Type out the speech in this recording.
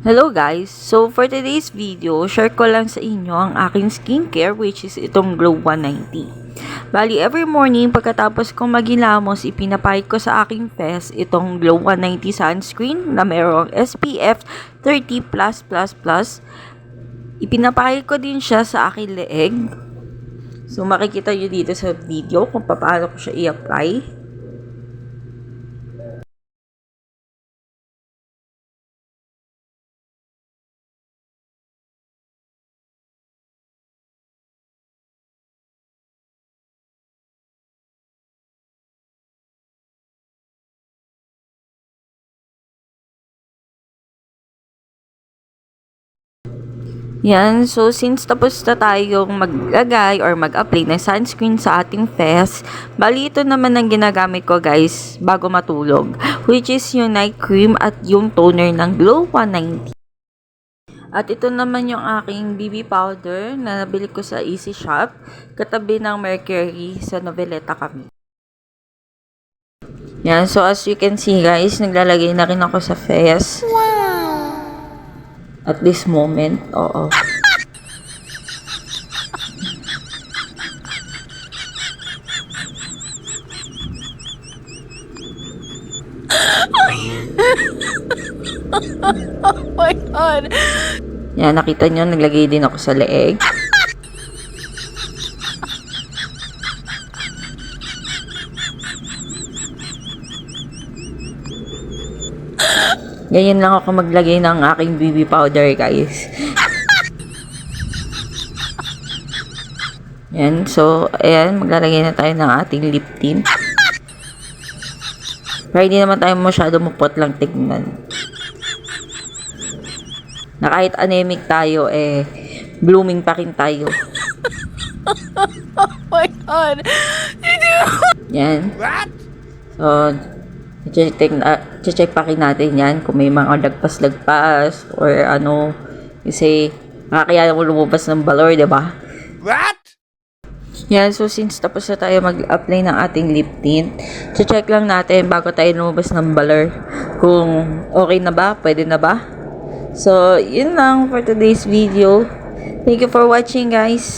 Hello guys! So for today's video, share ko lang sa inyo ang aking skincare which is itong Glow 190. Bali, every morning pagkatapos kong maghilamos, ipinapahid ko sa aking face itong Glow 190 sunscreen na mayroong SPF 30+++. Ipinapahid ko din siya sa aking leeg. So makikita nyo dito sa video kung paano ko siya i-apply. Yan, so since tapos na tayong maglagay or mag-apply ng sunscreen sa ating face, bali ito naman ang ginagamit ko guys bago matulog, which is yung night cream at yung toner ng Glow 190. At ito naman yung aking BB powder na nabili ko sa Easy Shop, katabi ng Mercury sa Noveleta kami. Yan, so as you can see guys, naglalagay na rin ako sa face. Wow! At this moment, oo. Oh my God! Yan, nakita nyo, naglagay din ako sa leeg. Ganyan lang ako maglagay ng aking BB powder, guys. Yan, so, ayan, maglalagay na tayo ng ating lip tint. Pero hindi naman tayo masyado mapot lang tignan. Na kahit anemic tayo, blooming pa rin tayo. Oh my God! Yan. So, check pa rin natin yan kung may mga lagpas-lagpas or ano. Kasi, kaya mo lumabas ng balor, diba? What? Yan, so since tapos na tayo mag-apply ng ating lip tint, check lang natin bago tayo lumabas ng balor kung okay na ba, pwede na ba. So, yun lang for today's video. Thank you for watching, guys.